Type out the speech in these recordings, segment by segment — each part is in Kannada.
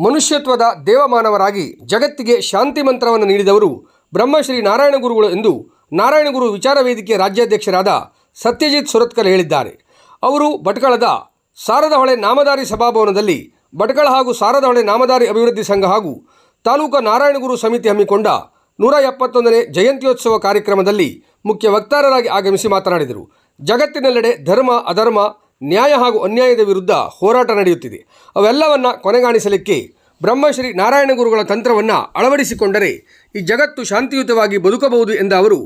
ಮನುಷ್ಯತ್ವದ ದೇವಮಾನವರಾಗಿ ಜಗತ್ತಿಗೆ ಶಾಂತಿ ಮಂತ್ರವನ್ನು ನೀಡಿದವರು ಬ್ರಹ್ಮಶ್ರೀ ನಾರಾಯಣ ಗುರುಗಳು ಎಂದು ನಾರಾಯಣಗುರು ವಿಚಾರ ವೇದಿಕೆ ರಾಜ್ಯಾಧ್ಯಕ್ಷರಾದ ಸತ್ಯಜಿತ್ ಸುರತ್ಕಲ್ ಹೇಳಿದ್ದಾರೆ. ಅವರು ಭಟ್ಕಳದ ಸಾರದಹೊಳೆ ನಾಮಧಾರಿ ಸಭಾಭವನದಲ್ಲಿ ಭಟ್ಕಳ ಹಾಗೂ ಸಾರದಹೊಳೆ ನಾಮಧಾರಿ ಅಭಿವೃದ್ಧಿ ಸಂಘ ಹಾಗೂ ತಾಲೂಕು ನಾರಾಯಣಗುರು ಸಮಿತಿ ಹಮ್ಮಿಕೊಂಡ 171ನೇ ಜಯಂತ್ಯೋತ್ಸವ ಕಾರ್ಯಕ್ರಮದಲ್ಲಿ ಮುಖ್ಯ ವಕ್ತಾರರಾಗಿ ಆಗಮಿಸಿ ಮಾತನಾಡಿದರು. ಜಗತ್ತಿನೆಲ್ಲೆಡೆ ಧರ್ಮ, ಅಧರ್ಮ, ನ್ಯಾಯ ಹಾಗೂ ಅನ್ಯಾಯದ ವಿರುದ್ಧ ಹೋರಾಟ ನಡೆಯುತ್ತಿದೆ. ಅವೆಲ್ಲವನ್ನು ಕೊನೆಗಾಣಿಸಲಿಕ್ಕೆ ಬ್ರಹ್ಮಶ್ರೀ ನಾರಾಯಣ ಗುರುಗಳ ತಂತ್ರವನ್ನು ಅಳವಡಿಸಿಕೊಂಡರೆ ಈ ಜಗತ್ತು ಶಾಂತಿಯುತವಾಗಿ ಬದುಕಬಹುದು ಎಂದ ಅವರು,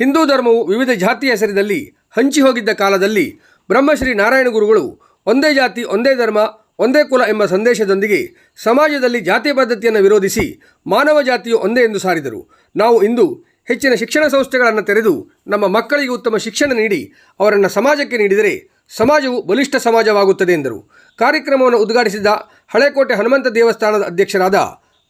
ಹಿಂದೂ ಧರ್ಮವು ವಿವಿಧ ಜಾತಿಯ ಹೆಸರಿನಲ್ಲಿ ಹಂಚಿ ಹೋಗಿದ್ದ ಕಾಲದಲ್ಲಿ ಬ್ರಹ್ಮಶ್ರೀ ನಾರಾಯಣ ಗುರುಗಳು ಒಂದೇ ಜಾತಿ, ಒಂದೇ ಧರ್ಮ, ಒಂದೇ ಕುಲ ಎಂಬ ಸಂದೇಶದೊಂದಿಗೆ ಸಮಾಜದಲ್ಲಿ ಜಾತಿ ಪದ್ಧತಿಯನ್ನು ವಿರೋಧಿಸಿ ಮಾನವ ಜಾತಿಯು ಒಂದೇ ಎಂದು ಸಾರಿದರು. ನಾವು ಇಂದು ಹೆಚ್ಚಿನ ಶಿಕ್ಷಣ ಸಂಸ್ಥೆಗಳನ್ನು ತೆರೆದು ನಮ್ಮ ಮಕ್ಕಳಿಗೆ ಉತ್ತಮ ಶಿಕ್ಷಣ ನೀಡಿ ಅವರನ್ನು ಸಮಾಜಕ್ಕೆ ನೀಡಿದರೆ ಸಮಾಜವು ಬಲಿಷ್ಠ ಸಮಾಜವಾಗುತ್ತದೆ ಎಂದರು. ಕಾರ್ಯಕ್ರಮವನ್ನು ಉದ್ಘಾಟಿಸಿದ ಹಳೇಕೋಟೆ ಹನುಮಂತ ದೇವಸ್ಥಾನದ ಅಧ್ಯಕ್ಷರಾದ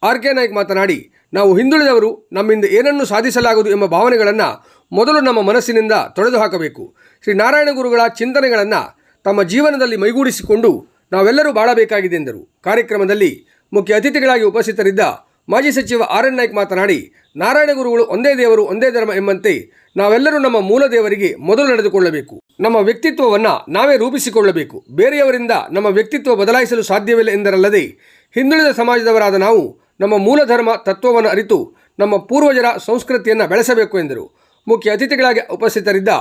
ಆರ್.ಕೆ. ನಾಯ್ಕ್ ಮಾತನಾಡಿ, ನಾವು ಹಿಂದುಳಿದವರು, ನಮ್ಮಿಂದ ಏನನ್ನೂ ಸಾಧಿಸಲಾಗದು ಎಂಬ ಭಾವನೆಗಳನ್ನು ಮೊದಲು ನಮ್ಮ ಮನಸ್ಸಿನಿಂದ ತೊಡೆದು ಹಾಕಬೇಕು. ಶ್ರೀ ನಾರಾಯಣ ಗುರುಗಳ ಚಿಂತನೆಗಳನ್ನು ತಮ್ಮ ಜೀವನದಲ್ಲಿ ಮೈಗೂಡಿಸಿಕೊಂಡು ನಾವೆಲ್ಲರೂ ಬಾಳಬೇಕಾಗಿದೆ ಎಂದರು. ಕಾರ್ಯಕ್ರಮದಲ್ಲಿ ಮುಖ್ಯ ಅತಿಥಿಗಳಾಗಿ ಉಪಸ್ಥಿತರಿದ್ದ ಮಾಜಿ ಸಚಿವ ಆರ್.ಎನ್. ನಾಯ್ಕ್ ಮಾತನಾಡಿ, ನಾರಾಯಣ ಗುರುಗಳು ಒಂದೇ ದೇವರು, ಒಂದೇ ಧರ್ಮ ಎಂಬಂತೆ ನಾವೆಲ್ಲರೂ ನಮ್ಮ ಮೂಲ ದೇವರಿಗೆ ಮೊದಲು ನಡೆದುಕೊಳ್ಳಬೇಕು. ನಮ್ಮ ವ್ಯಕ್ತಿತ್ವವನ್ನು ನಾವೇ ರೂಪಿಸಿಕೊಳ್ಳಬೇಕು. ಬೇರೆಯವರಿಂದ ನಮ್ಮ ವ್ಯಕ್ತಿತ್ವ ಬದಲಾಯಿಸಲು ಸಾಧ್ಯವಿಲ್ಲ ಎಂದರಲ್ಲದೆ, ಹಿಂದುಳಿದ ಸಮಾಜದವರಾದ ನಾವು ನಮ್ಮ ಮೂಲ ಧರ್ಮ ತತ್ವವನ್ನು ಅರಿತು ನಮ್ಮ ಪೂರ್ವಜರ ಸಂಸ್ಕೃತಿಯನ್ನು ಬೆಳೆಸಬೇಕು ಎಂದರು. ಮುಖ್ಯ ಅತಿಥಿಗಳಾಗಿ ಉಪಸ್ಥಿತರಿದ್ದ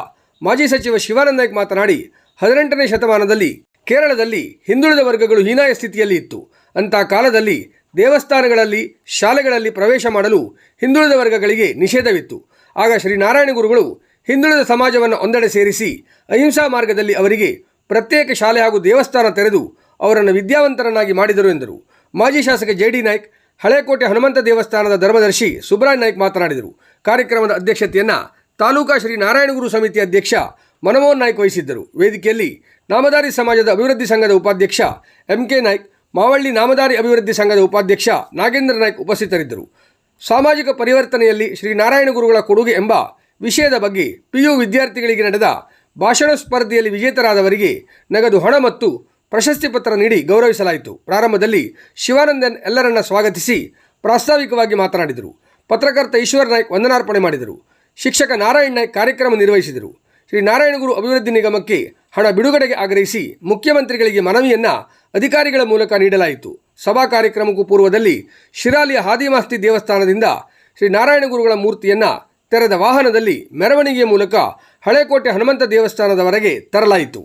ಮಾಜಿ ಸಚಿವ ಶಿವಾನಂದ ನಾಯ್ಕ್ ಮಾತನಾಡಿ, 18ನೇ ಶತಮಾನದಲ್ಲಿ ಕೇರಳದಲ್ಲಿ ಹಿಂದುಳಿದ ವರ್ಗಗಳು ಹೀನಾಯ ಸ್ಥಿತಿಯಲ್ಲಿ ಇತ್ತು. ಅಂಥ ಕಾಲದಲ್ಲಿ ದೇವಸ್ಥಾನಗಳಲ್ಲಿ, ಶಾಲೆಗಳಲ್ಲಿ ಪ್ರವೇಶ ಮಾಡಲು ಹಿಂದುಳಿದ ವರ್ಗಗಳಿಗೆ ನಿಷೇಧವಿತ್ತು. ಆಗ ಶ್ರೀ ನಾರಾಯಣ ಗುರುಗಳು ಹಿಂದುಳಿದ ಸಮಾಜವನ್ನು ಒಂದೆಡೆ ಸೇರಿಸಿ ಅಹಿಂಸಾ ಮಾರ್ಗದಲ್ಲಿ ಅವರಿಗೆ ಪ್ರತ್ಯೇಕ ಶಾಲೆ ಹಾಗೂ ದೇವಸ್ಥಾನ ತೆರೆದು ಅವರನ್ನು ವಿದ್ಯಾವಂತರನ್ನಾಗಿ ಮಾಡಿದರು ಎಂದರು. ಮಾಜಿ ಶಾಸಕ ಜೆ.ಡಿ. ನಾಯ್ಕ್, ಹಳೇಕೋಟೆ ಹನುಮಂತ ದೇವಸ್ಥಾನದ ಧರ್ಮದರ್ಶಿ ಸುಬ್ರಾಯ್ ನಾಯ್ಕ್ ಮಾತನಾಡಿದರು. ಕಾರ್ಯಕ್ರಮದ ಅಧ್ಯಕ್ಷತೆಯನ್ನು ತಾಲೂಕಾ ಶ್ರೀ ನಾರಾಯಣಗುರು ಸಮಿತಿ ಅಧ್ಯಕ್ಷ ಮನಮೋಹನ್ ನಾಯ್ಕ್ ವಹಿಸಿದ್ದರು. ವೇದಿಕೆಯಲ್ಲಿ ನಾಮಧಾರಿ ಸಮಾಜದ ಅಭಿವೃದ್ಧಿ ಸಂಘದ ಉಪಾಧ್ಯಕ್ಷ ಎಂ.ಕೆ. ನಾಯ್ಕ್, ಮಾವಳ್ಳಿ ನಾಮಧಾರಿ ಅಭಿವೃದ್ಧಿ ಸಂಘದ ಉಪಾಧ್ಯಕ್ಷ ನಾಗೇಂದ್ರ ನಾಯ್ಕ್ ಉಪಸ್ಥಿತರಿದ್ದರು. ಸಾಮಾಜಿಕ ಪರಿವರ್ತನೆಯಲ್ಲಿ ಶ್ರೀ ನಾರಾಯಣ ಗುರುಗಳ ಕೊಡುಗೆ ಎಂಬ ವಿಷಯದ ಬಗ್ಗೆ PU ವಿದ್ಯಾರ್ಥಿಗಳಿಗೆ ನಡೆದ ಭಾಷಣ ಸ್ಪರ್ಧೆಯಲ್ಲಿ ವಿಜೇತರಾದವರಿಗೆ ನಗದು ಹಣ ಮತ್ತು ಪ್ರಶಸ್ತಿ ಪತ್ರ ನೀಡಿ ಗೌರವಿಸಲಾಯಿತು. ಪ್ರಾರಂಭದಲ್ಲಿ ಶಿವಾನಂದನ್ ಎಲ್ಲರನ್ನ ಸ್ವಾಗತಿಸಿ ಪ್ರಾಸ್ತಾವಿಕವಾಗಿ ಮಾತನಾಡಿದರು. ಪತ್ರಕರ್ತ ಈಶ್ವರ್ ನಾಯ್ಕ್ ವಂದನಾರ್ಪಣೆ ಮಾಡಿದರು. ಶಿಕ್ಷಕ ನಾರಾಯಣ್ ನಾಯ್ಕ್ ಕಾರ್ಯಕ್ರಮ ನಿರ್ವಹಿಸಿದರು. ಶ್ರೀ ನಾರಾಯಣಗುರು ಅಭಿವೃದ್ಧಿ ನಿಗಮಕ್ಕೆ ಹಣ ಬಿಡುಗಡೆಗೆ ಆಗ್ರಹಿಸಿ ಮುಖ್ಯಮಂತ್ರಿಗಳಿಗೆ ಮನವಿಯನ್ನು ಅಧಿಕಾರಿಗಳ ಮೂಲಕ ನೀಡಲಾಯಿತು. ಸಭಾ ಕಾರ್ಯಕ್ರಮಕ್ಕೂ ಪೂರ್ವದಲ್ಲಿ ಶಿರಾಲಿಯ ಹಾದಿಮಾಸ್ತಿ ದೇವಸ್ಥಾನದಿಂದ ಶ್ರೀ ನಾರಾಯಣ ಗುರುಗಳ ಮೂರ್ತಿಯನ್ನು ತೆರೆದ ವಾಹನದಲ್ಲಿ ಮೆರವಣಿಗೆಯ ಮೂಲಕ ಹಳೇಕೋಟೆ ಹನುಮಂತ ದೇವಸ್ಥಾನದವರೆಗೆ ತರಲಾಯಿತು.